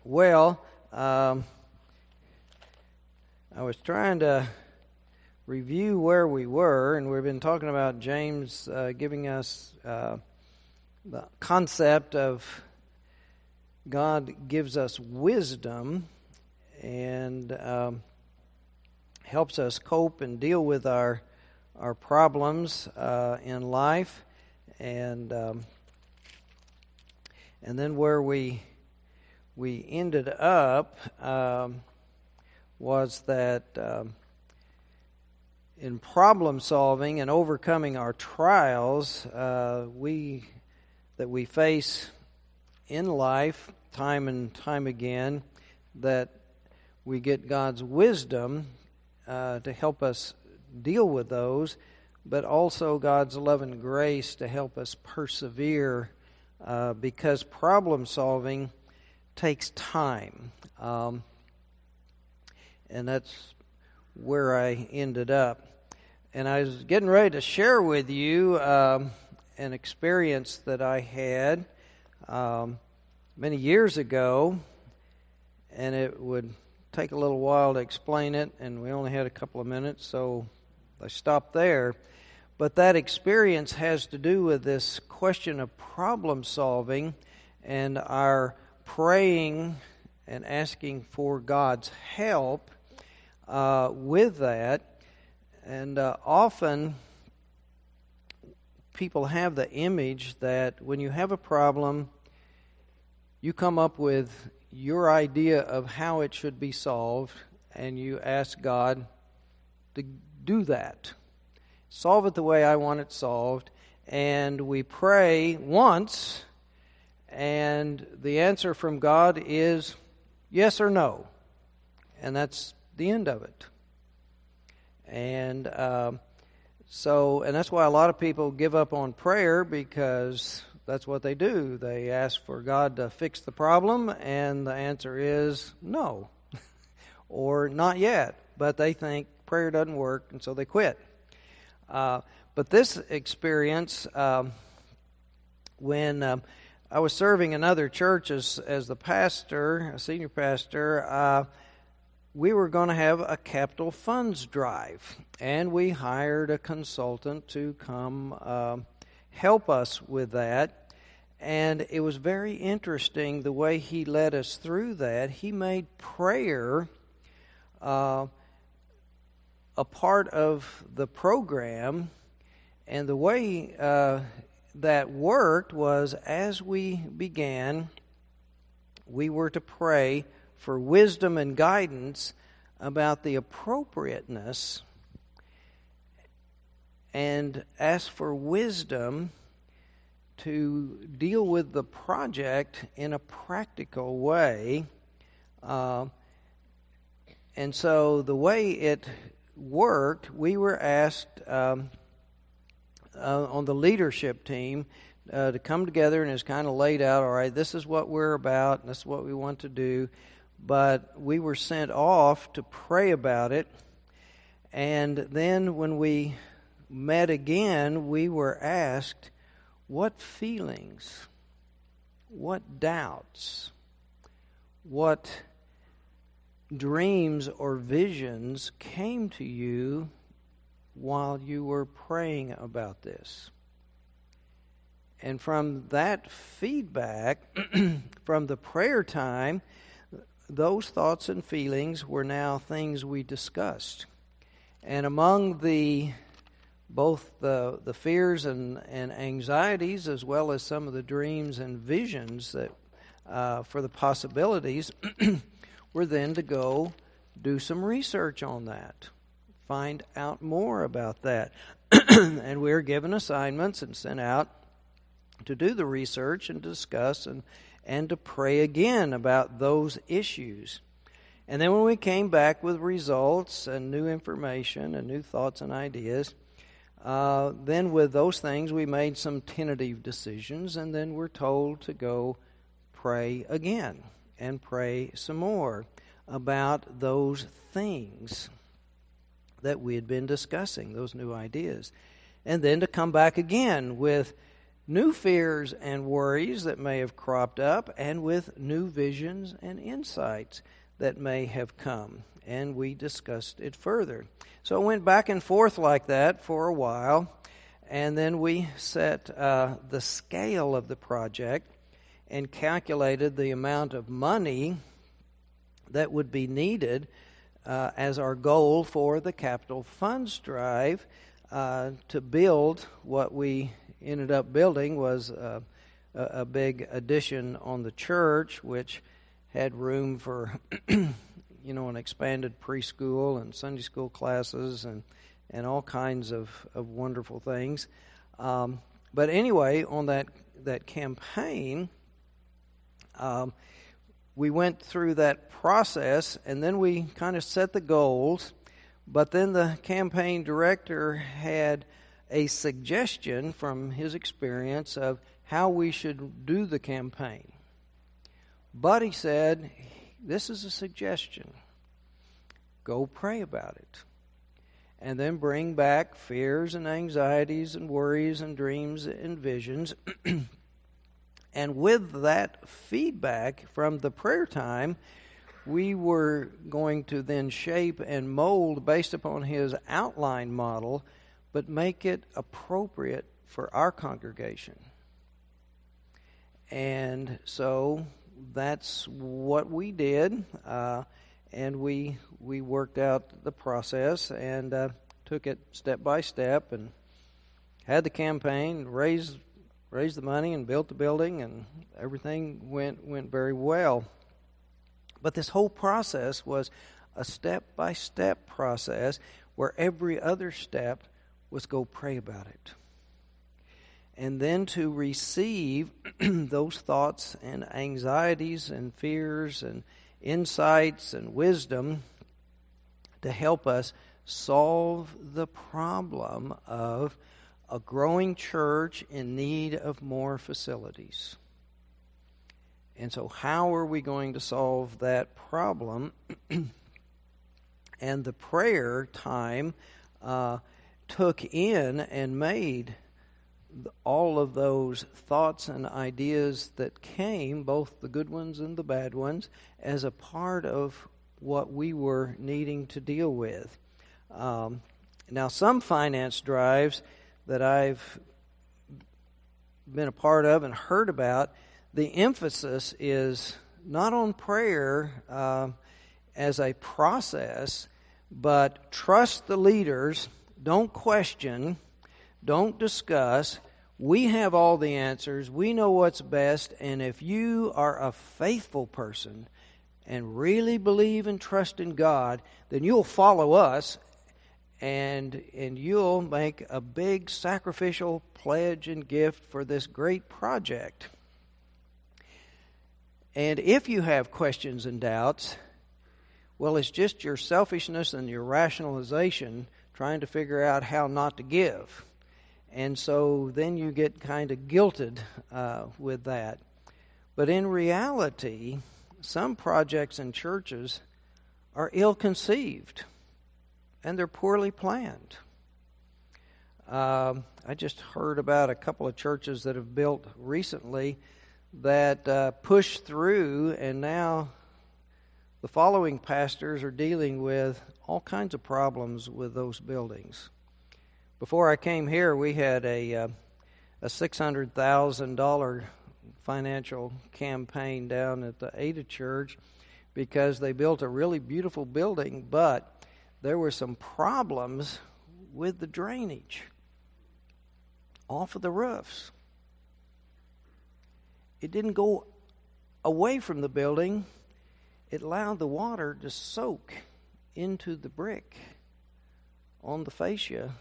Well, I was trying to review where we were, and we've been talking about James giving us the concept of God gives us wisdom and helps us cope and deal with our problems in life, and then where we ended up was that in problem solving and overcoming our trials that we face in life time and time again, that we get God's wisdom to help us deal with those, but also God's love and grace to help us persevere because problem solving takes time. And that's where I ended up. And I was getting ready to share with you an experience that I had many years ago, and it would take a little while to explain it, and we only had a couple of minutes, so I stopped there. But that experience has to do with this question of problem solving and our praying and asking for God's help with that. And often people have the image that when you have a problem, you come up with your idea of how it should be solved, and you ask God to do that. Solve it the way I want it solved. And we pray once, and the answer from God is yes or no. And that's the end of it. And and that's why a lot of people give up on prayer, because that's what they do. They ask for God to fix the problem, and the answer is no, or not yet. But they think prayer doesn't work, and so they quit. But this experience, when I was serving another church as the pastor, a senior pastor, we were going to have a capital funds drive, and we hired a consultant to come help us with that. And it was very interesting the way he led us through that. He made prayer a part of the program, and the way that worked was, as we began, we were to pray for wisdom and guidance about the appropriateness, and ask for wisdom to deal with the project in a practical way. And so the way it worked, we were asked on the leadership team to come together, and it's kind of laid out, all right, this is what we're about, and this is what we want to do. But we were sent off to pray about it. And then when we met again, we were asked, what feelings, what doubts, what dreams or visions came to you while you were praying about this? And from that feedback, from the prayer time, those thoughts and feelings were now things we discussed. And among both the fears and anxieties, as well as some of the dreams and visions that for the possibilities, were then to go do some research on that, find out more about that. And we were given assignments and sent out to do the research and discuss and to pray again about those issues. And then when we came back with results and new information and new thoughts and ideas, then with those things we made some tentative decisions, and then we're told to go pray again and pray some more about those things that we had been discussing, those new ideas. And then to come back again with new fears and worries that may have cropped up, and with new visions and insights that may have come. And we discussed it further. So it went back and forth like that for a while, and then we set the scale of the project and calculated the amount of money that would be needed as our goal for the capital funds drive to build. What we ended up building was a big addition on the church, which had room for an expanded preschool and Sunday school classes and all kinds of wonderful things. But anyway, on that campaign, we went through that process, and then we kind of set the goals. But then the campaign director had a suggestion from his experience of how we should do the campaign. But he said, this is a suggestion. Go pray about it. And then bring back fears and anxieties and worries and dreams and visions. And with that feedback from the prayer time, we were going to then shape and mold based upon his outline model, but make it appropriate for our congregation. And so that's what we did, and we worked out the process and took it step by step and had the campaign, raised the money and built the building, and everything went very well. But this whole process was a step-by-step process where every other step was go pray about it. And then to receive those thoughts and anxieties and fears and insights and wisdom to help us solve the problem of a growing church in need of more facilities. And so how are we going to solve that problem? And the prayer time took in and made all of those thoughts and ideas that came, both the good ones and the bad ones, as a part of what we were needing to deal with. Now, some finance drives that I've been a part of and heard about, the emphasis is not on prayer as a process, but trust the leaders, don't question, don't discuss. We have all the answers. We know what's best. And if you are a faithful person and really believe and trust in God, then you'll follow us and you'll make a big sacrificial pledge and gift for this great project. And if you have questions and doubts, well, it's just your selfishness and your rationalization trying to figure out how not to give. And so then you get kind of guilted with that. But in reality, some projects in churches are ill-conceived, and they're poorly planned. I just heard about a couple of churches that have built recently that pushed through, and now the following pastors are dealing with all kinds of problems with those buildings. Before I came here, we had a $600,000 financial campaign down at the Ada Church because they built a really beautiful building, but there were some problems with the drainage off of the roofs. It didn't go away from the building. It allowed the water to soak into the brick on the fascia.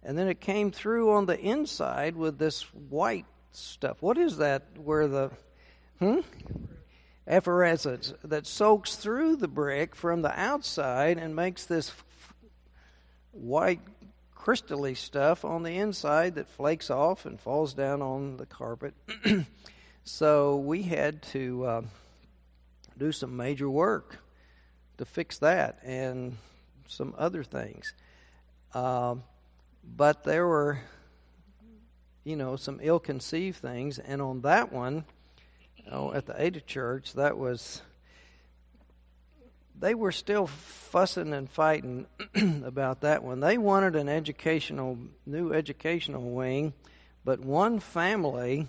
And then it came through on the inside with this white stuff. What is that? Where the effervescence that soaks through the brick from the outside and makes this white crystally stuff on the inside that flakes off and falls down on the carpet. So we had to do some major work to fix that and some other things. But there were some ill-conceived things. And on that one, at the Ada Church, they were still fussing and fighting about that one. They wanted an new educational wing, but one family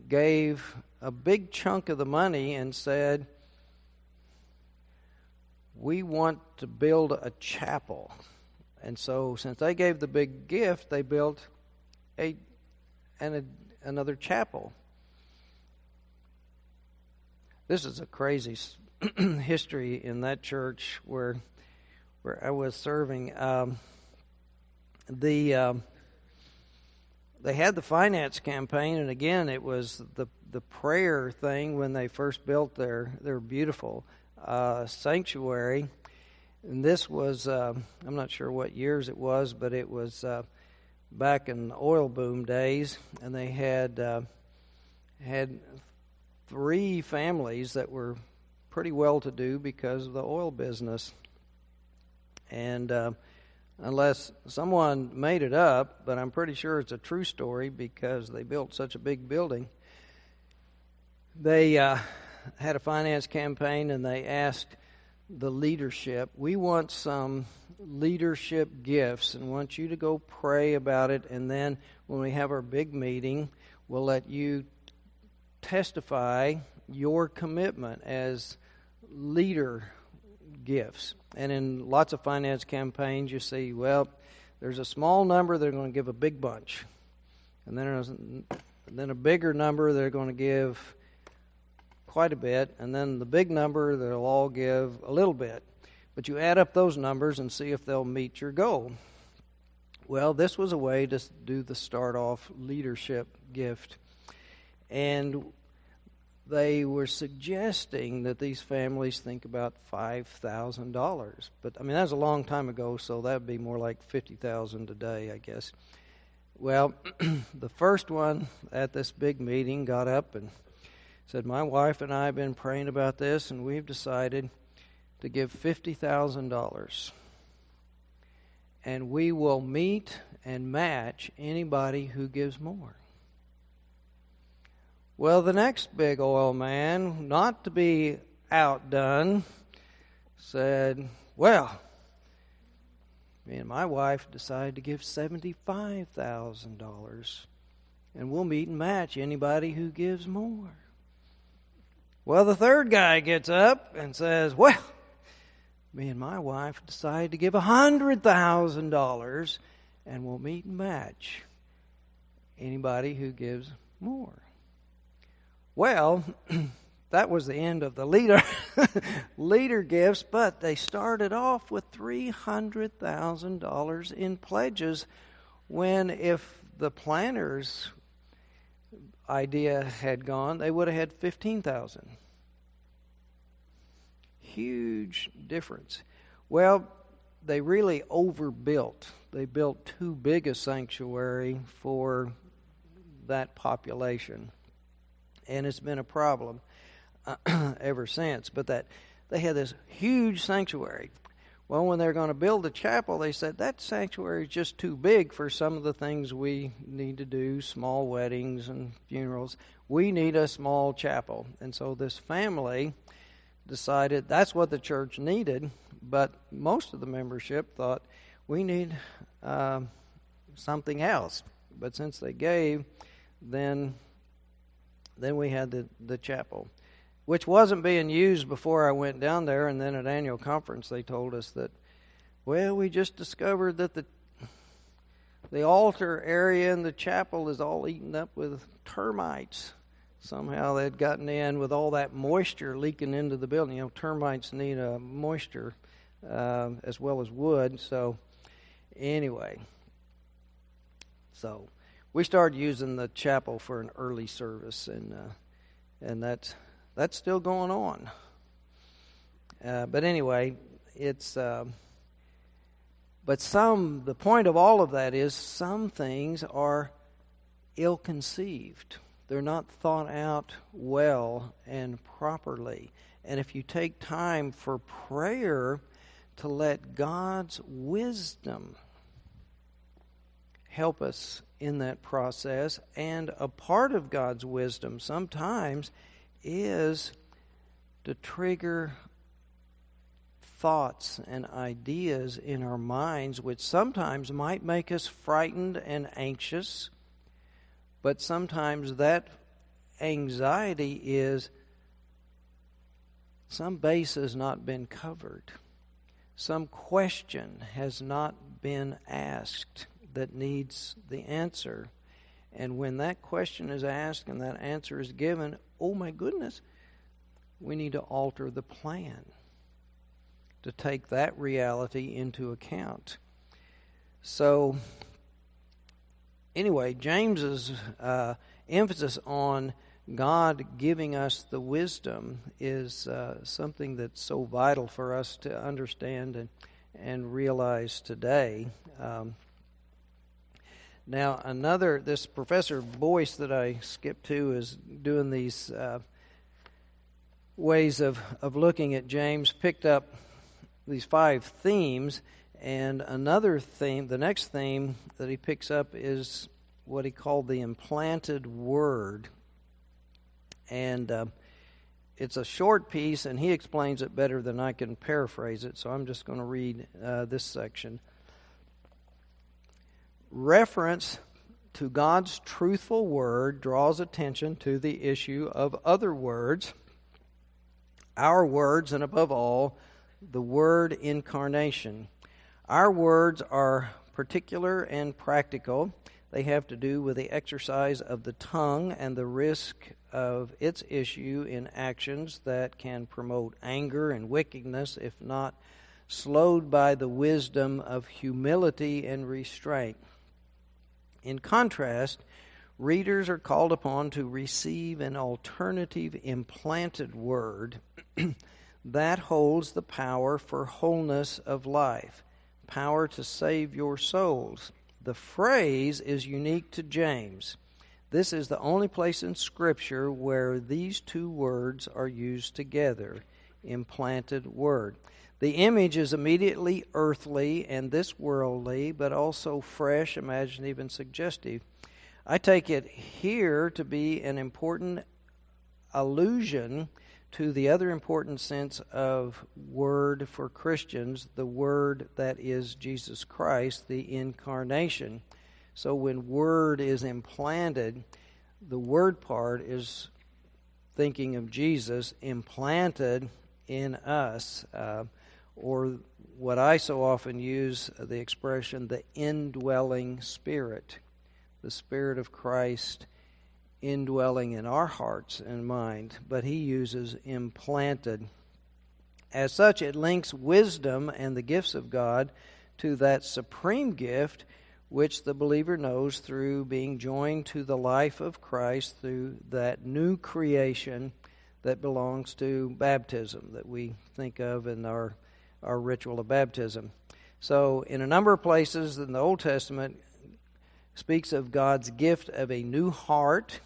gave a big chunk of the money and said, we want to build a chapel. And so since they gave the big gift, they built another chapel. This is a crazy history in that church where I was serving. They had the finance campaign, and again, it was the prayer thing when they first built their beautiful sanctuary. And this was, I'm not sure what years it was, but it was back in the oil boom days, and they had 3 families that were pretty well-to-do because of the oil business. And unless someone made it up, but I'm pretty sure it's a true story because they built such a big building. They had a finance campaign, and they asked the leadership, we want some leadership gifts and want you to go pray about it, and then when we have our big meeting, we'll let you testify your commitment as leader gifts. And in lots of finance campaigns, you see, well, there's a small number they're going to give a big bunch, and then a bigger number they're going to give quite a bit, and then the big number they'll all give a little bit. But you add up those numbers and see if they'll meet your goal. Well, this was a way to do the start-off leadership gift. And they were suggesting that these families think about $5,000. But, that was a long time ago, so that would be more like $50,000 today, I guess. Well, the first one at this big meeting got up and said, my wife and I have been praying about this, and we've decided to give $50,000. And we will meet and match anybody who gives more. Well, the next big oil man, not to be outdone, said, well, me and my wife decided to give $75,000, and we'll meet and match anybody who gives more. Well, the third guy gets up and says, well, me and my wife decided to give $100,000, and we'll meet and match anybody who gives more. Well, that was the end of the leader gifts, but they started off with $300,000 in pledges when if the planners' idea had gone, they would have had $15,000. Huge difference. Well, they really overbuilt. They built too big a sanctuary for that population. And it's been a problem ever since. But that they had this huge sanctuary. Well, when they're going to build the chapel, they said that sanctuary is just too big for some of the things we need to do, small weddings and funerals. We need a small chapel. And so this family decided that's what the church needed, but most of the membership thought we need something else. But since they gave, then we had the chapel, which wasn't being used before I went down there. And then at annual conference, they told us that, well, we just discovered that the altar area in the chapel is all eaten up with termites. Somehow they'd gotten in with all that moisture leaking into the building. Termites need moisture as well as wood. So anyway, we started using the chapel for an early service, and that's still going on. But anyway, it's the point of all of that is some things are ill-conceived. They're not thought out well and properly. And if you take time for prayer to let God's wisdom help us in that process. And a part of God's wisdom sometimes is to trigger thoughts and ideas in our minds, which sometimes might make us frightened and anxious, but sometimes that anxiety is some base has not been covered. Some question has not been asked that needs the answer. And when that question is asked and that answer is given, oh my goodness, we need to alter the plan to take that reality into account. So, anyway, James's emphasis on God giving us the wisdom is something that's so vital for us to understand and realize today. Now, this Professor Boyce that I skipped to is doing these ways of looking at James, picked up these 5 themes, and another theme, the next theme that he picks up is what he called the implanted word. And it's a short piece, and he explains it better than I can paraphrase it, so I'm just going to read this section. Reference to God's truthful word draws attention to the issue of other words, our words, and above all, the word incarnation. Our words are particular and practical. They have to do with the exercise of the tongue and the risk of its issue in actions that can promote anger and wickedness if not slowed by the wisdom of humility and restraint. In contrast, readers are called upon to receive an alternative implanted word that holds the power for wholeness of life, power to save your souls. The phrase is unique to James. This is the only place in Scripture where these 2 words are used together, implanted word. The image is immediately earthly and this worldly, but also fresh, imaginative, and suggestive. I take it here to be an important allusion to the other important sense of word for Christians, the word that is Jesus Christ, the incarnation. So when word is implanted, the word part is thinking of Jesus implanted in us, or what I so often use the expression, the indwelling Spirit, the Spirit of Christ indwelling in our hearts and mind, but he uses implanted. As such, it links wisdom and the gifts of God to that supreme gift which the believer knows through being joined to the life of Christ through that new creation that belongs to baptism that we think of in our ritual of baptism. So in a number of places in the Old Testament speaks of God's gift of a new heart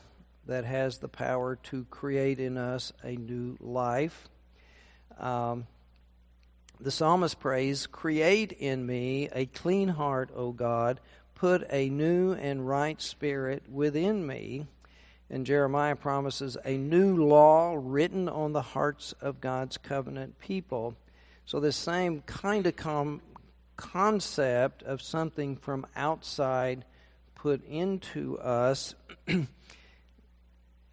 that has the power to create in us a new life. The psalmist prays, "Create in me a clean heart, O God. Put a new and right spirit within me." And Jeremiah promises a new law written on the hearts of God's covenant people. So this same kind of concept of something from outside put into us,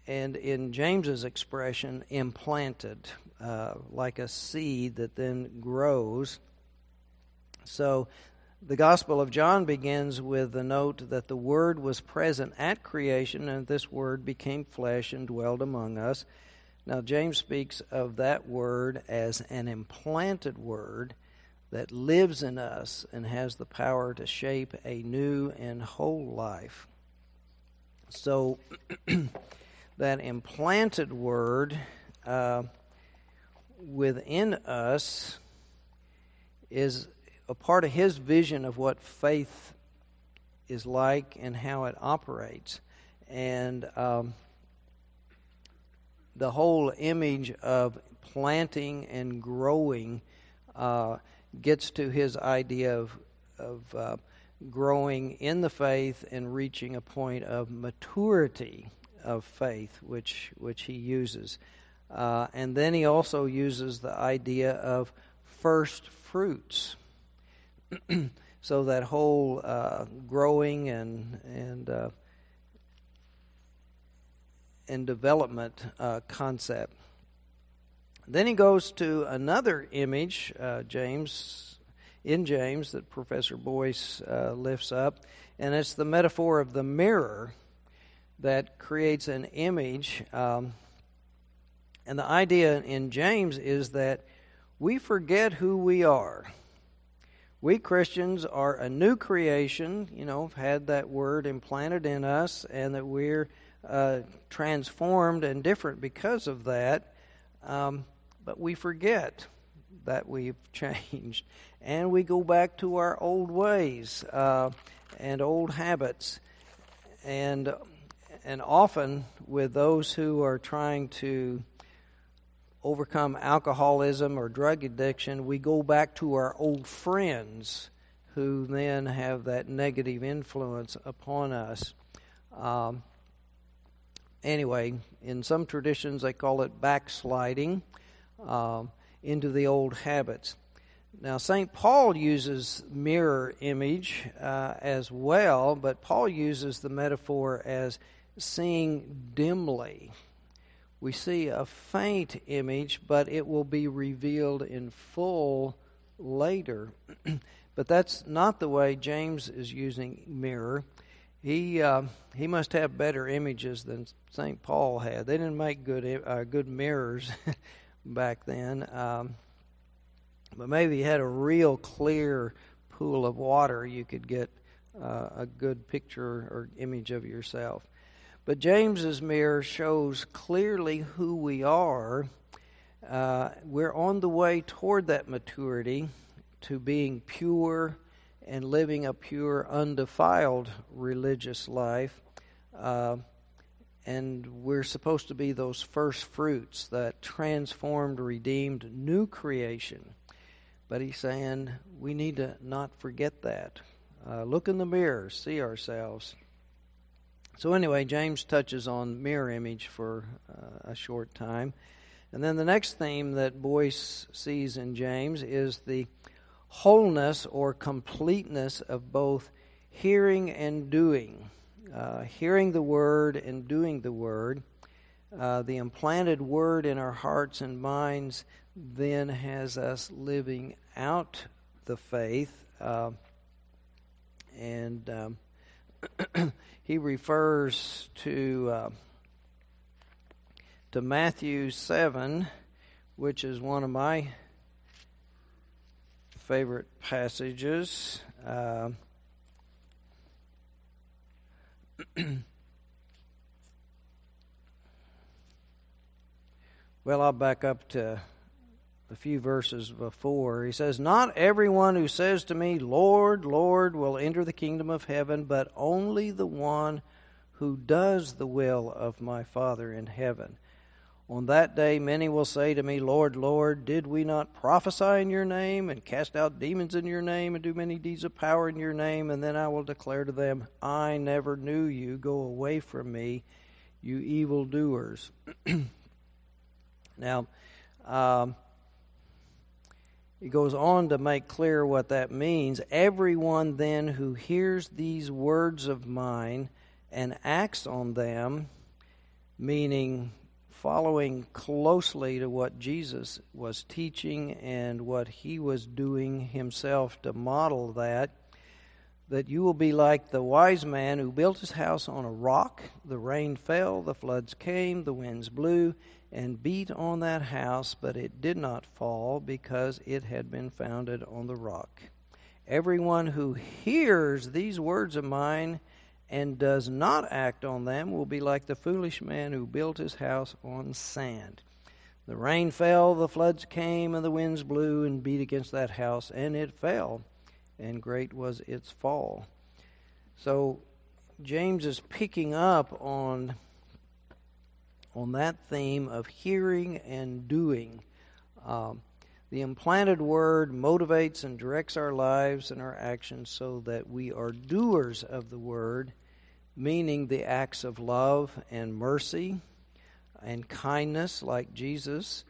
and in James's expression, implanted, like a seed that then grows. So the Gospel of John begins with the note that the Word was present at creation, and this Word became flesh and dwelled among us. Now James speaks of that Word as an implanted Word that lives in us and has the power to shape a new and whole life. So that implanted Word within us is a part of his vision of what faith is like and how it operates. And the whole image of planting and growing gets to his idea of growing in the faith and reaching a point of maturity of faith, which he uses. And then he also uses the idea of first fruits. So that whole growing and development concept. Then he goes to another image, James, that Professor Boyce lifts up, and it's the metaphor of the mirror that creates an image. And the idea in James is that we forget who we are. We Christians are a new creation, had that word implanted in us, and that we're transformed and different because of that. But we forget that we've changed, and we go back to our old ways and old habits. And often with those who are trying to overcome alcoholism or drug addiction, we go back to our old friends who then have that negative influence upon us. Anyway, in some traditions they call it backsliding into the old habits. Now, St. Paul uses mirror image as well, but Paul uses the metaphor as seeing dimly. We see a faint image, but it will be revealed in full later. But that's not the way James is using mirror. He must have better images than St. Paul had. They didn't make good mirrors back then. But maybe he had a real clear pool of water, you could get a good picture or image of yourself. But James's mirror shows clearly who we are. We're on the way toward that maturity, to being pure and living a pure, undefiled religious life. And we're supposed to be those first fruits, that transformed, redeemed, new creation. But he's saying we need to not forget that. Look in the mirror, see ourselves. So anyway, James touches on mirror image for a short time. And then the next theme that Boyce sees in James is the wholeness or completeness of both hearing and doing. Hearing the Word and doing the Word. The implanted Word in our hearts and minds then has us living out the faith. He refers to Matthew 7, which is one of my favorite passages. Well, I'll back up to a few verses before. He says, "Not everyone who says to me, 'Lord, Lord,' will enter the kingdom of heaven, but only the one who does the will of my Father in heaven. On that day many will say to me, 'Lord, Lord, did we not prophesy in your name, and cast out demons in your name, and do many deeds of power in your name?' And then I will declare to them, 'I never knew you. Go away from me, you evildoers.'" Now, he goes on to make clear what that means. "Everyone then who hears these words of mine and acts on them," meaning following closely to what Jesus was teaching and what he was doing himself to model that you will be like the wise man who built his house on a rock. The rain fell, the floods came, the winds blew and beat on that house, but it did not fall because it had been founded on the rock. Everyone who hears these words of mine and does not act on them will be like the foolish man who built his house on sand. The rain fell, the floods came, and the winds blew and beat against that house, and it fell, and great was its fall." So James is picking up on that theme of hearing and doing. The implanted word motivates and directs our lives and our actions so that we are doers of the word, meaning the acts of love and mercy and kindness like Jesus.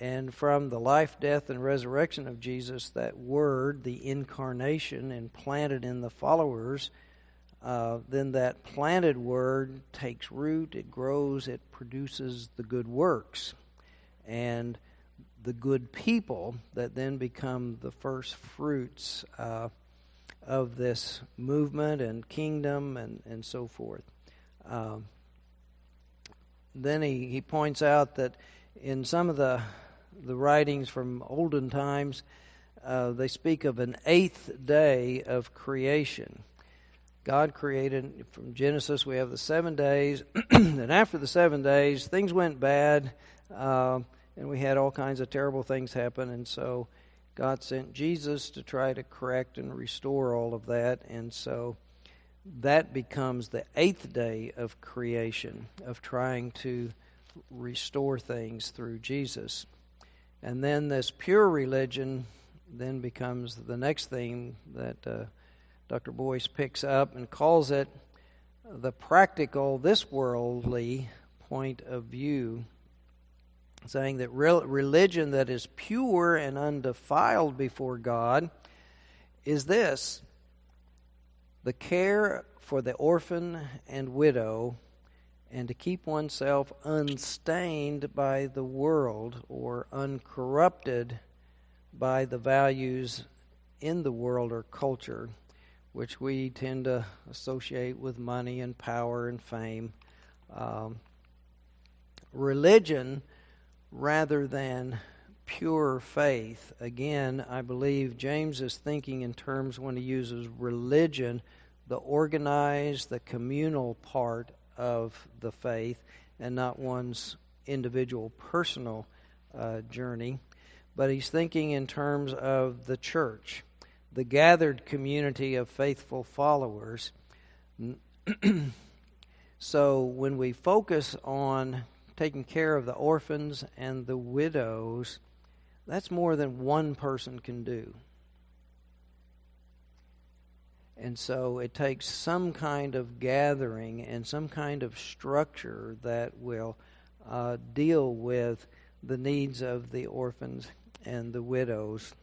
And from the life, death, and resurrection of Jesus, that word, the incarnation, implanted in the followers, then that planted word takes root, it grows, it produces the good works. And the good people that then become the first fruits of this movement and kingdom and so forth. Then he points out that in some of the writings from olden times, they speak of an 8th day of creation. God created, from Genesis we have the 7 days, and after the 7 days, things went bad, and we had all kinds of terrible things happen, and so God sent Jesus to try to correct and restore all of that, and so that becomes the 8th day of creation, of trying to restore things through Jesus. And then this pure religion then becomes the next theme that Dr. Boyce picks up and calls it the practical, this worldly point of view, saying that religion that is pure and undefiled before God is this: the care for the orphan and widow, and to keep oneself unstained by the world or uncorrupted by the values in the world or culture, which we tend to associate with money and power and fame. Religion rather than pure faith. Again, I believe James is thinking in terms, when he uses religion, the organized, the communal part of the faith, and not one's individual personal journey. But he's thinking in terms of the church, the gathered community of faithful followers. So when we focus on taking care of the orphans and the widows, that's more than one person can do. And so it takes some kind of gathering and some kind of structure that will deal with the needs of the orphans and the widows.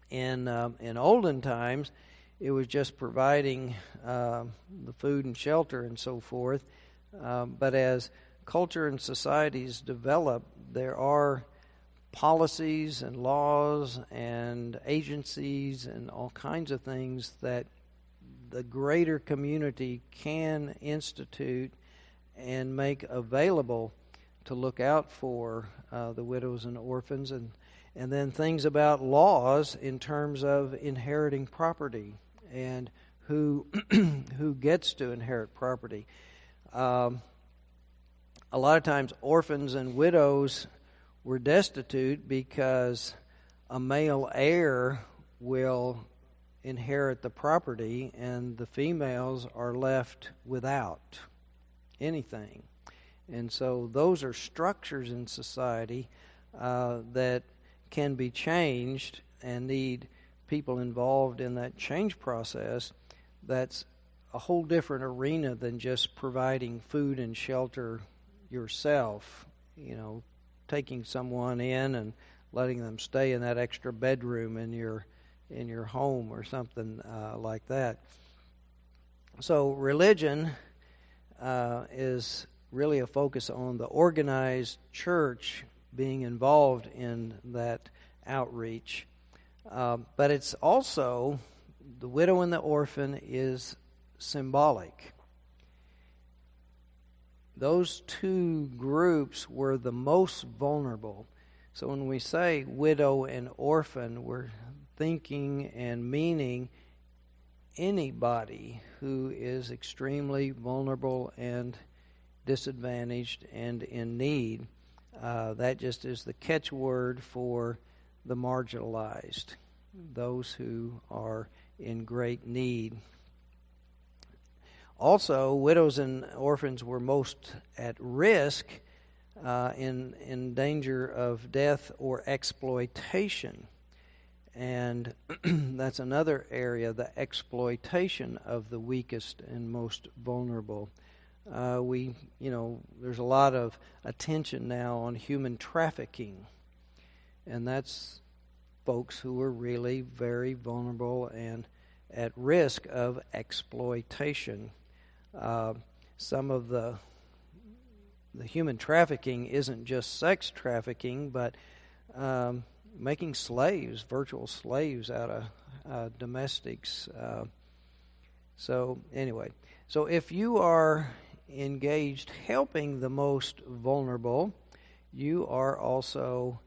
In olden times, it was just providing the food and shelter and so forth. But as culture and societies develop, there are policies and laws and agencies and all kinds of things that the greater community can institute and make available to look out for the widows and orphans, and then things about laws in terms of inheriting property and who who gets to inherit property. A lot of times orphans and widows were destitute because a male heir will inherit the property and the females are left without anything. And so those are structures in society that can be changed and need people involved in that change process. That's a whole different arena than just providing food and shelter yourself, taking someone in and letting them stay in that extra bedroom in your home or something like that. So religion is really a focus on the organized church being involved in that outreach. But it's also, the widow and the orphan is symbolic. Those two groups were the most vulnerable. So when we say widow and orphan, we're thinking and meaning anybody who is extremely vulnerable and disadvantaged and in need. That just is the catchword for the marginalized, those who are in great need. Also, widows and orphans were most at risk in danger of death or exploitation. And that's another area, the exploitation of the weakest and most vulnerable. There's a lot of attention now on human trafficking, and that's folks who are really very vulnerable and at risk of exploitation. Some of the human trafficking isn't just sex trafficking, but making slaves, virtual slaves out of domestics. So if you are engaged helping the most vulnerable, you are also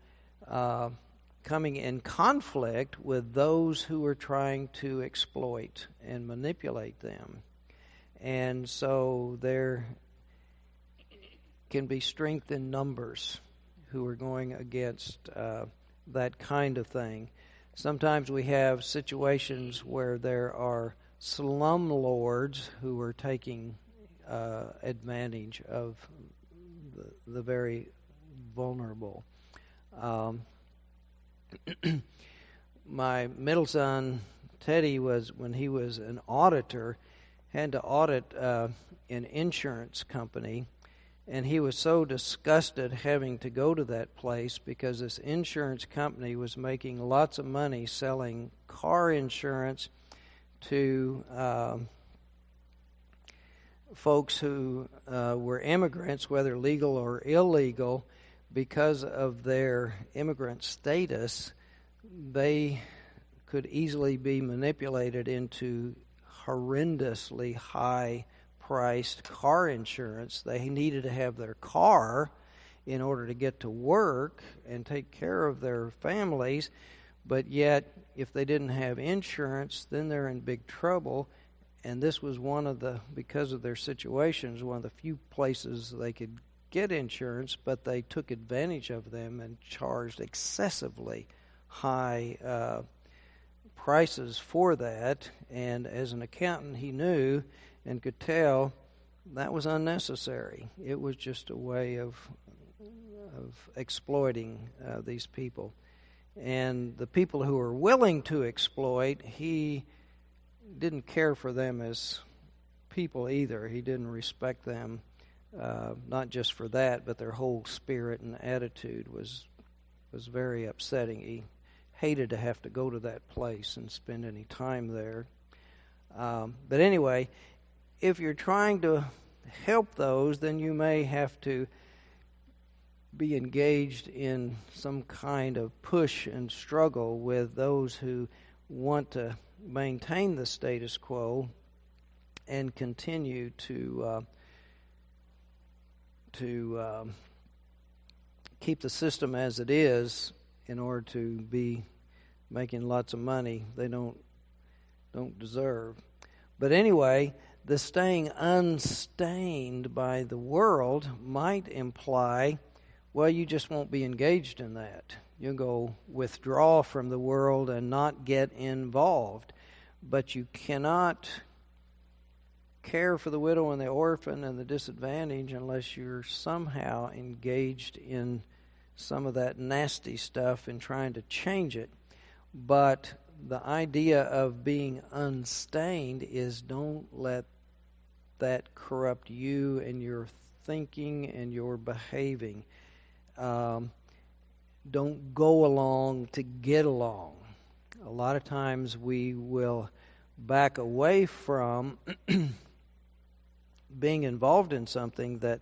coming in conflict with those who are trying to exploit and manipulate them. And so there can be strength in numbers who are going against that kind of thing. Sometimes we have situations where there are slumlords who are taking advantage of the very vulnerable. My middle son, Teddy, when he was an auditor, had to audit an insurance company, and he was so disgusted having to go to that place because this insurance company was making lots of money selling car insurance to folks who were immigrants, whether legal or illegal. Because of their immigrant status, they could easily be manipulated into horrendously high-priced car insurance. They needed to have their car in order to get to work and take care of their families, but yet if they didn't have insurance, then they're in big trouble. And this was because of their situations, one of the few places they could get insurance, but they took advantage of them and charged excessively high prices for that. And as an accountant, he knew and could tell that was unnecessary. It was just a way of exploiting these people. And the people who were willing to exploit, he didn't care for them as people either. He didn't respect them, not just for that, but their whole spirit and attitude was very upsetting. He hated to have to go to that place and spend any time there. But anyway, if you're trying to help those, then you may have to be engaged in some kind of push and struggle with those who want to maintain the status quo and continue to keep the system as it is in order to be making lots of money they don't deserve. But anyway, the staying unstained by the world might imply, well, you just won't be engaged in that. You'll go withdraw from the world and not get involved. But you cannot care for the widow and the orphan and the disadvantaged unless you're somehow engaged in some of that nasty stuff and trying to change it. But the idea of being unstained is don't let that corrupt you and your thinking and your behaving. Don't go along to get along. A lot of times we will back away from being involved in something that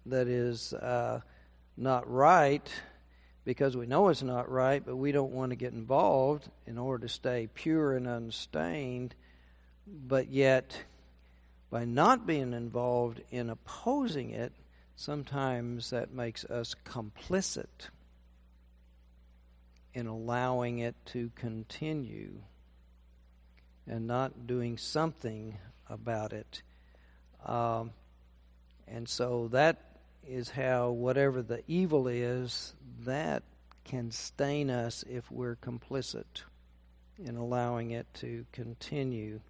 is not right because we know it's not right, but we don't want to get involved in order to stay pure and unstained. But yet, by not being involved in opposing it, sometimes that makes us complicit in allowing it to continue and not doing something about it. And so that is how whatever the evil is, that can stain us if we're complicit in allowing it to continue.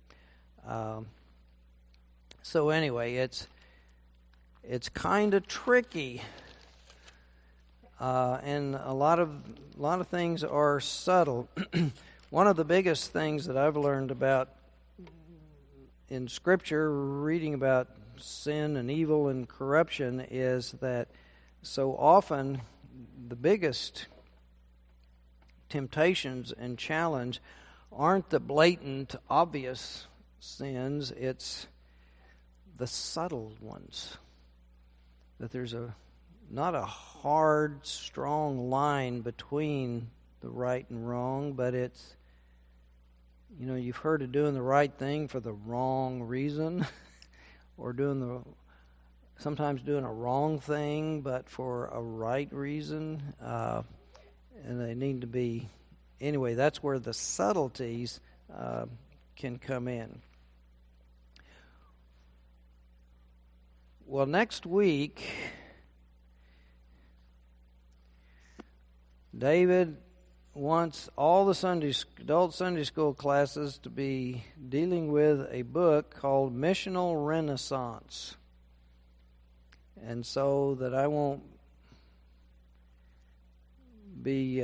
So anyway, it's kind of tricky and a lot of things are subtle. One of the biggest things that I've learned about in Scripture, reading about sin and evil and corruption, is that so often the biggest temptations and challenge aren't the blatant, obvious sins, it's the subtle ones. That there's not a hard, strong line between the right and wrong, but it's, you've heard of doing the right thing for the wrong reason, or sometimes doing a wrong thing, but for a right reason, and they need to be. Anyway, that's where the subtleties can come in. Well, next week, David wants all the adult Sunday school classes to be dealing with a book called Missional Renaissance. And so that I won't be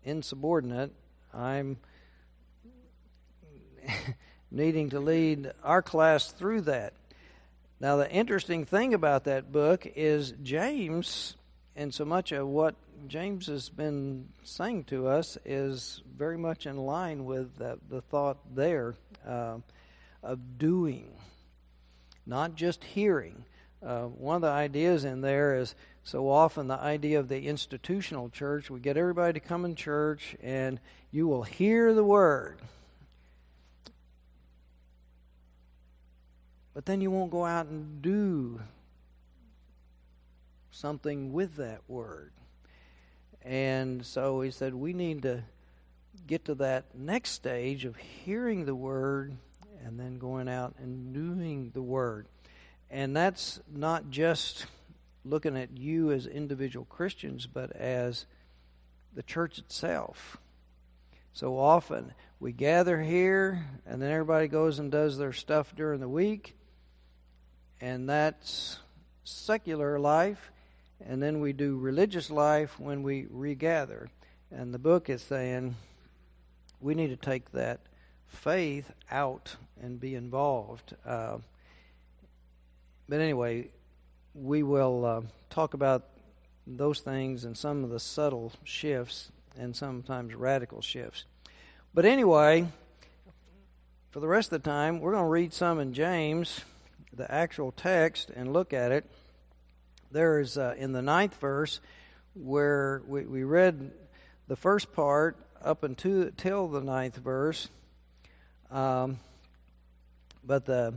insubordinate, I'm needing to lead our class through that. Now, the interesting thing about that book is James, and so much of what James has been saying to us is very much in line with the thought there of doing, not just hearing. One of the ideas in there is so often the idea of the institutional church. We get everybody to come in church and you will hear the word, but then you won't go out and do something with that word. And so he said we need to get to that next stage of hearing the word and then going out and doing the word. And that's not just looking at you as individual Christians, but as the church itself. So often we gather here and then everybody goes and does their stuff during the week, and that's secular life. And then we do religious life when we regather. And the book is saying we need to take that faith out and be involved. But anyway, we will talk about those things and some of the subtle shifts and sometimes radical shifts. But anyway, for the rest of the time, we're going to read some in James, the actual text, and look at it. There's in the 9th verse where we read the first part up until the 9th verse, but the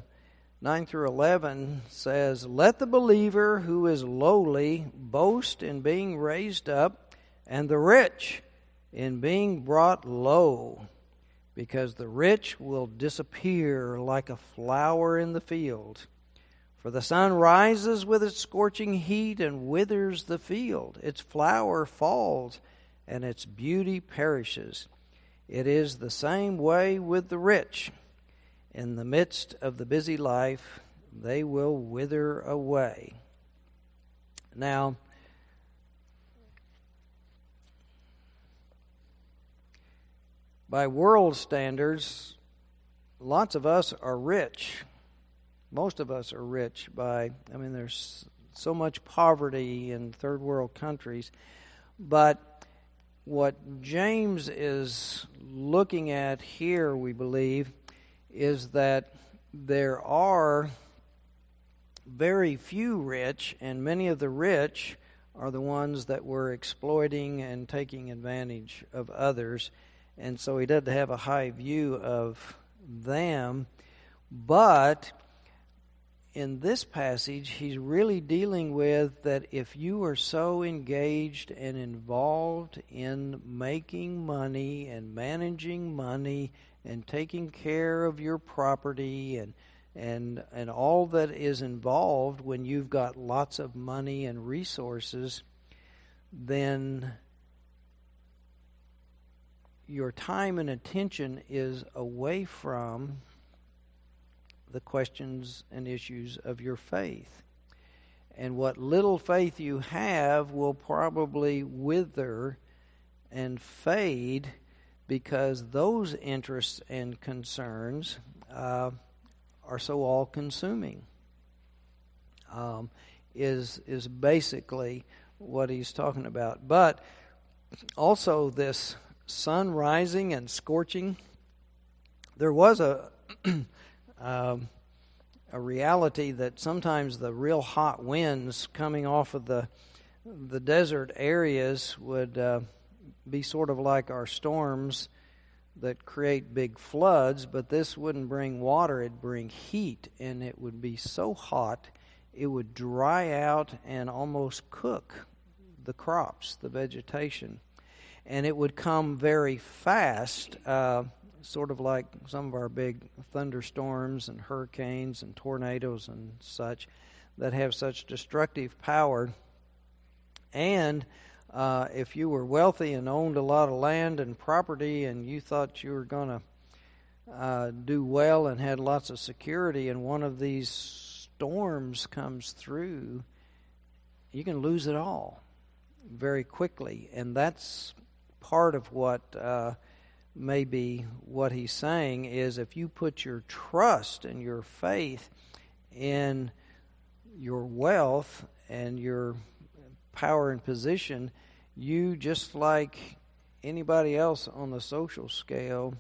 9 through 11 says, "Let the believer who is lowly boast in being raised up, and the rich in being brought low, because the rich will disappear like a flower in the field. For the sun rises with its scorching heat and withers the field. Its flower falls, and its beauty perishes. It is the same way with the rich. In the midst of the busy life, they will wither away." Now, by world standards, lots of us are rich. Most of us are rich there's so much poverty in third world countries. But what James is looking at here, we believe, is that there are very few rich, and many of the rich are the ones that were exploiting and taking advantage of others. And so he doesn't have a high view of them. But in this passage, he's really dealing with that if you are so engaged and involved in making money and managing money and taking care of your property and all that is involved when you've got lots of money and resources, then your time and attention is away from the questions and issues of your faith. And what little faith you have will probably wither and fade because those interests and concerns are so all-consuming. Is basically what he's talking about. But also this sun rising and scorching. There was a reality that sometimes the real hot winds coming off of the desert areas would be sort of like our storms that create big floods, but this wouldn't bring water, it'd bring heat, and it would be so hot it would dry out and almost cook the crops, the vegetation. And it would come very fast, sort of like some of our big thunderstorms and hurricanes and tornadoes and such that have such destructive power. And if you were wealthy and owned a lot of land and property and you thought you were going to do well and had lots of security, and one of these storms comes through, you can lose it all very quickly. And that's part of what maybe what he's saying is, if you put your trust and your faith in your wealth and your power and position, you, just like anybody else on the social scale,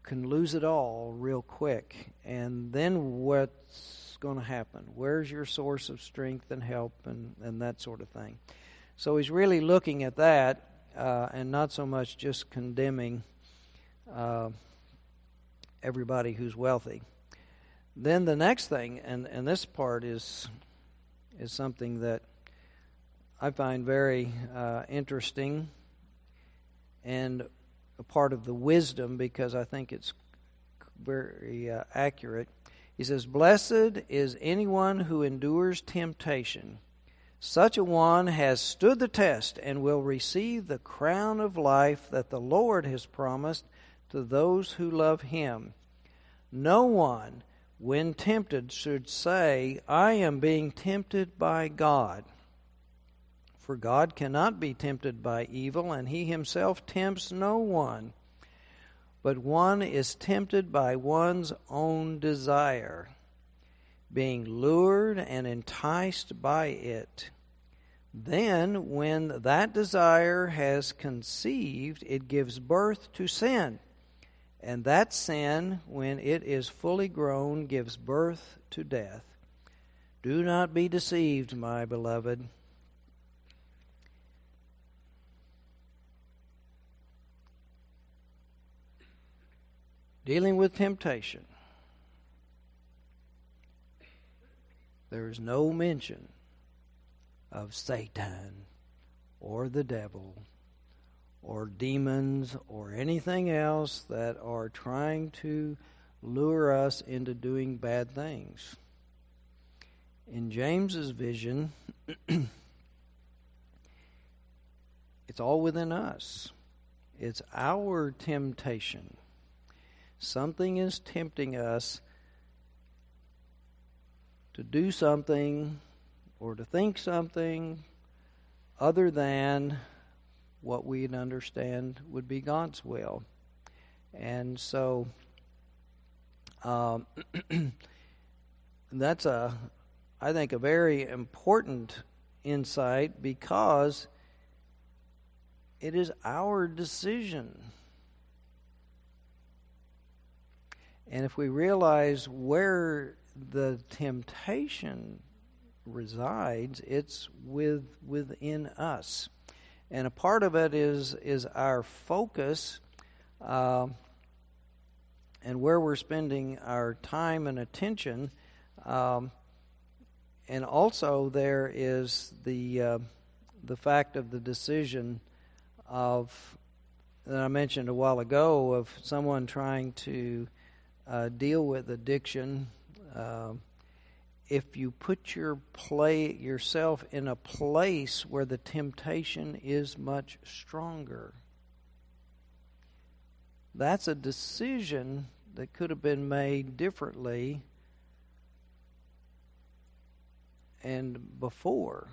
can lose it all real quick. And then what's going to happen? Where's your source of strength and help and that sort of thing? So he's really looking at that and not so much just condemning everybody who's wealthy. Then the next thing, and this part is something that I find very interesting and a part of the wisdom, because I think it's very accurate. He says, "Blessed is anyone who endures temptation. Such a one has stood the test and will receive the crown of life that the Lord has promised to those who love Him. No one, when tempted, should say, 'I am being tempted by God.' For God cannot be tempted by evil, and He Himself tempts no one. But one is tempted by one's own desire, being lured and enticed by it. Then, when that desire has conceived, it gives birth to sin. And that sin, when it is fully grown, gives birth to death. Do not be deceived, my beloved. Dealing with temptation, there is no mention of Satan or the devil or demons or anything else that are trying to lure us into doing bad things. In James's vision, it's all within us. It's our temptation. Something is tempting us to do something or to think something other than what we'd understand would be God's will. And so that's I think a very important insight, because it is our decision. And if we realize where the temptation resides, it's within us. And a part of it is our focus and where we're spending our time and attention. And also there is the fact of the decision of, that I mentioned a while ago, of someone trying to deal with addiction. If you put yourself in a place where the temptation is much stronger, that's a decision that could have been made differently, and before.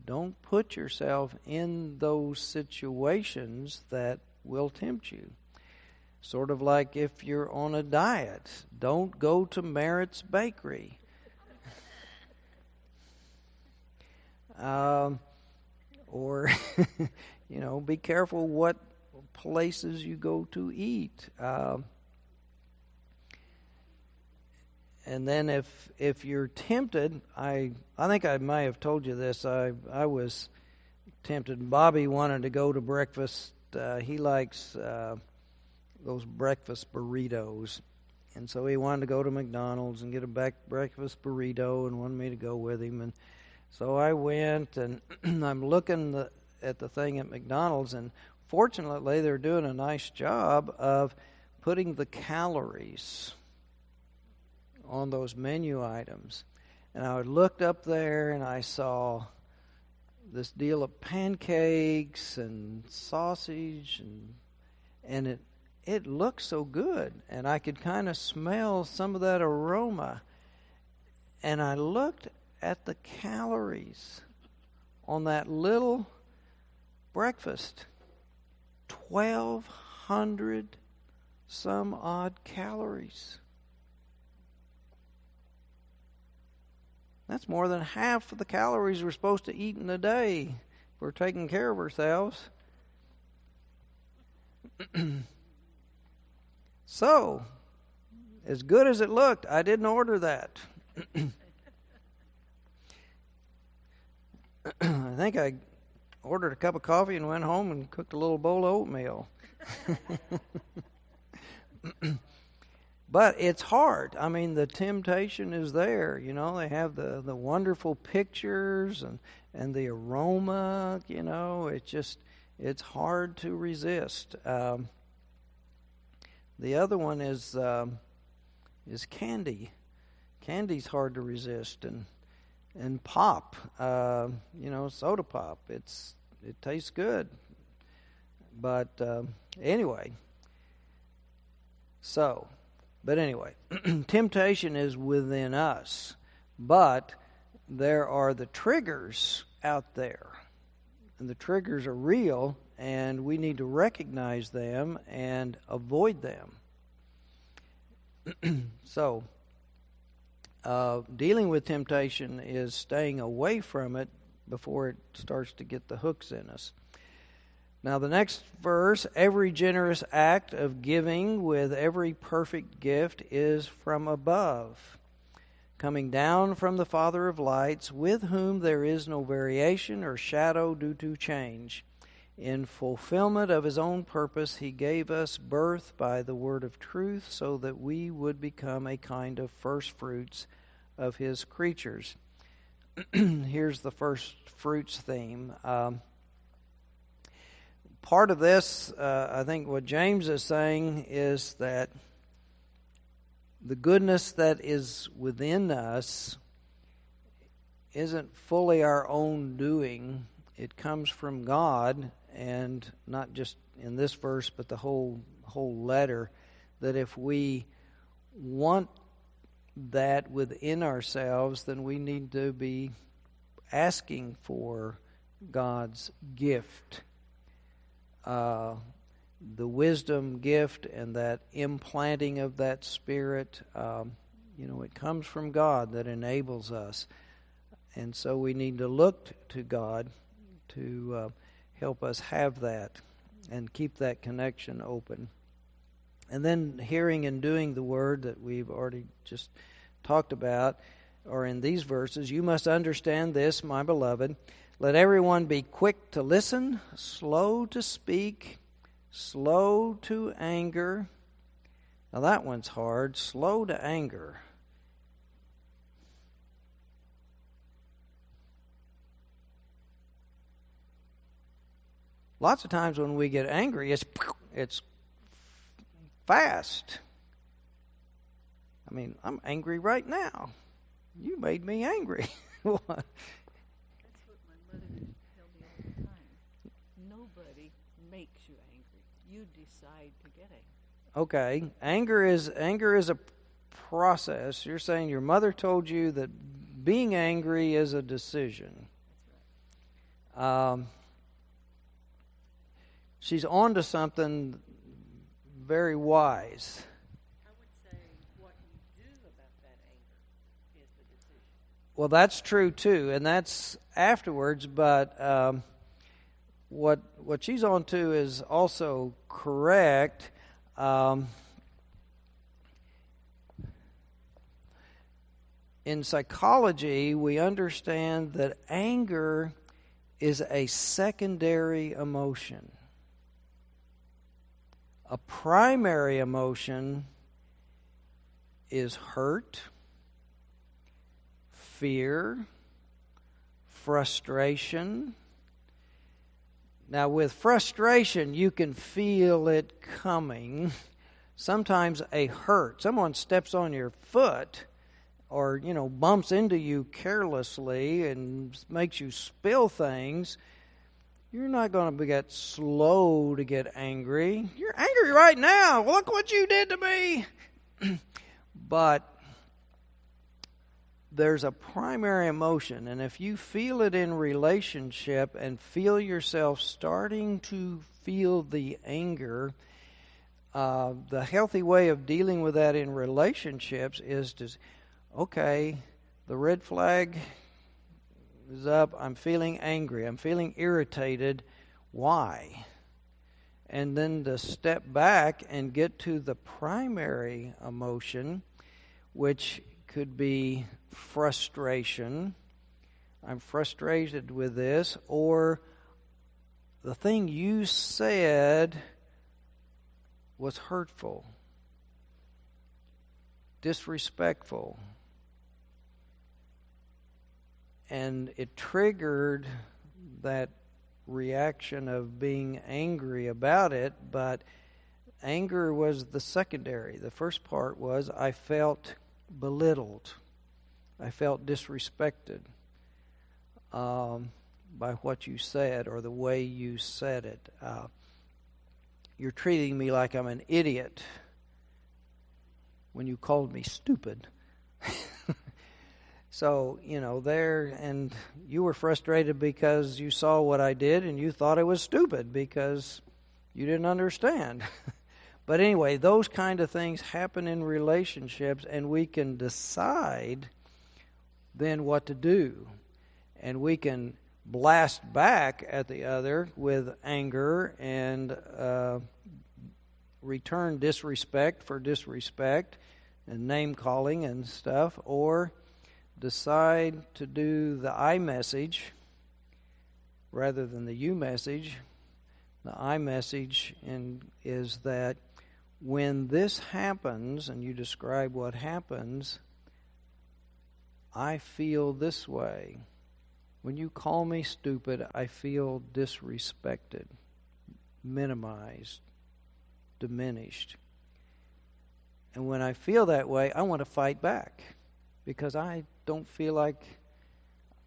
Don't put yourself in those situations that will tempt you. Sort of like if you're on a diet, don't go to Merritt's Bakery. Or, be careful what places you go to eat. And then if you're tempted, I think I may have told you this. I was tempted. Bobby wanted to go to breakfast. He likes those breakfast burritos. And so he wanted to go to McDonald's and get a breakfast burrito and wanted me to go with him. And so I went, and I'm looking at the thing at McDonald's, and fortunately they're doing a nice job of putting the calories on those menu items. And I looked up there and I saw this deal of pancakes and sausage, and it looked so good, and I could kind of smell some of that aroma. And I looked at the calories on that little breakfast. 1,200 some odd calories. That's more than half of the calories we're supposed to eat in a day if we're taking care of ourselves. So, as good as it looked, I didn't order that. I think I ordered a cup of coffee and went home and cooked a little bowl of oatmeal. But it's hard. I mean, the temptation is there. They have the wonderful pictures and the aroma. It's hard to resist. The other one is candy. Candy's hard to resist, and pop. Soda pop. It tastes good. But anyway. But anyway, temptation is within us, but there are the triggers out there, and the triggers are real, and we need to recognize them and avoid them. So, dealing with temptation is staying away from it before it starts to get the hooks in us. Now the next verse, every generous act of giving with every perfect gift is from above, coming down from the Father of lights, with whom there is no variation or shadow due to change. In fulfillment of his own purpose, he gave us birth by the word of truth, so that we would become a kind of first fruits of his creatures. Here's the first fruits theme. Part of this, I think what James is saying is that the goodness that is within us isn't fully our own doing. It comes from God, and not just in this verse, but the whole letter, that if we want that within ourselves, then we need to be asking for God's gift. The wisdom gift and that implanting of that Spirit, it comes from God that enables us. And so we need to look to God to help us have that and keep that connection open. And then hearing and doing the word that we've already just talked about, or in these verses, you must understand this, my beloved. Let everyone be quick to listen, slow to speak, slow to anger. Now that one's hard. Slow to anger. Lots of times when we get angry, it's fast. I mean, I'm angry right now. You made me angry. That's what my mother used to tell me all the time. Nobody makes you angry. You decide to get angry. Okay, anger is a process. You're saying your mother told you that being angry is a decision. She's on to something very wise. I would say what you do about that anger is the decision. Well, that's true too, and that's afterwards, but what she's on to is also correct. In psychology, we understand that anger is a secondary emotion. A primary emotion is hurt, fear, frustration. Now, with frustration, you can feel it coming. Sometimes a hurt. Someone steps on your foot or, bumps into you carelessly and makes you spill things. You're not going to get slow to get angry. You're angry right now. Look what you did to me. But there's a primary emotion, and if you feel it in relationship and feel yourself starting to feel the anger, the healthy way of dealing with that in relationships is to, okay, the red flag is up. I'm feeling angry. I'm feeling irritated. Why? And then to step back and get to the primary emotion, which could be frustration. I'm frustrated with this. Or the thing you said was hurtful, disrespectful, and it triggered that reaction of being angry about it, but anger was the secondary. The first part was I felt belittled. I felt disrespected by what you said or the way you said it. You're treating me like I'm an idiot when you called me stupid. So, and you were frustrated because you saw what I did and you thought it was stupid because you didn't understand. But anyway, those kind of things happen in relationships, and we can decide then what to do. And we can blast back at the other with anger and return disrespect for disrespect and name-calling and stuff, or decide to do the I message rather than the you message. The I message is that when this happens, and you describe what happens, I feel this way. When you call me stupid, I feel disrespected, minimized, diminished. And when I feel that way, I want to fight back because I don't feel like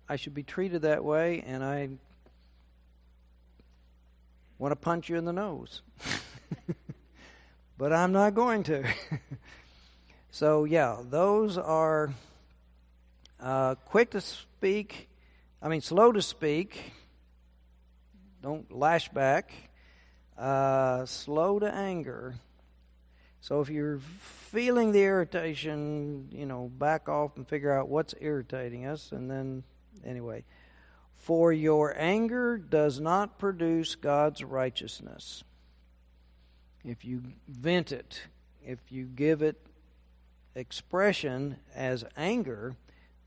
I should be treated that way, and I want to punch you in the nose. But I'm not going to. So, yeah, those are slow to speak. Don't lash back. Slow to anger. So if you're feeling the irritation, back off and figure out what's irritating us. And then, anyway, for your anger does not produce God's righteousness. If you vent it, if you give it expression as anger,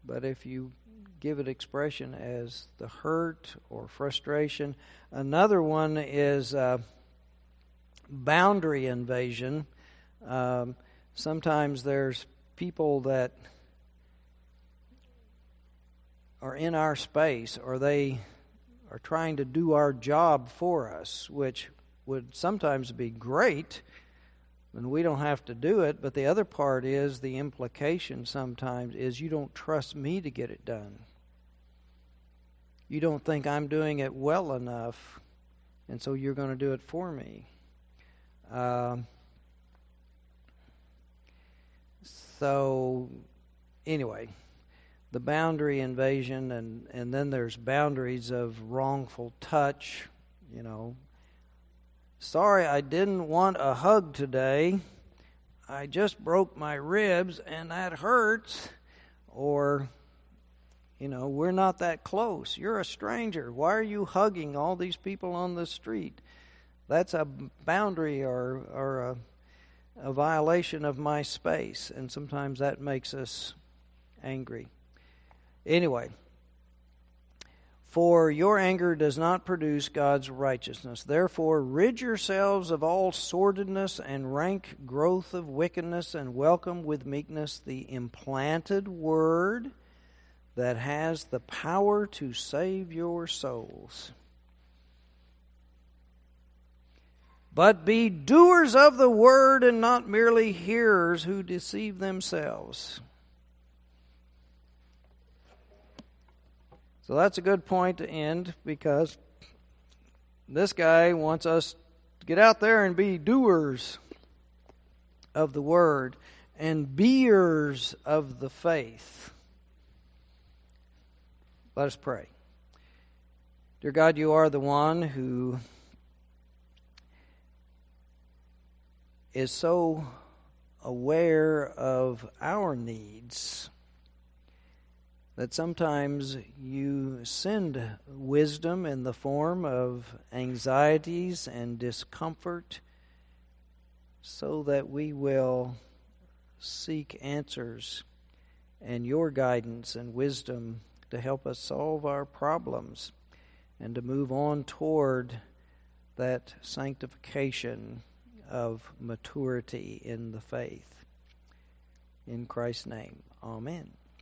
but if you give it expression as the hurt or frustration. Another one is boundary invasion. Sometimes there's people that are in our space, or they are trying to do our job for us, which would sometimes be great, and we don't have to do it. But the other part is, the implication sometimes is, you don't trust me to get it done. You don't think I'm doing it well enough, and so you're going to do it for me. So, anyway, the boundary invasion, and then there's boundaries of wrongful touch, Sorry, I didn't want a hug today. I just broke my ribs and that hurts. Or, we're not that close. You're a stranger. Why are you hugging all these people on the street? That's a boundary or a violation of my space. And sometimes that makes us angry. Anyway, for your anger does not produce God's righteousness. Therefore, rid yourselves of all sordidness and rank growth of wickedness, and welcome with meekness the implanted word that has the power to save your souls. But be doers of the word and not merely hearers who deceive themselves. So that's a good point to end, because this guy wants us to get out there and be doers of the word and beers of the faith. Let us pray. Dear God, you are the one who is so aware of our needs that sometimes you send wisdom in the form of anxieties and discomfort so that we will seek answers and your guidance and wisdom to help us solve our problems and to move on toward that sanctification of maturity in the faith. In Christ's name, amen.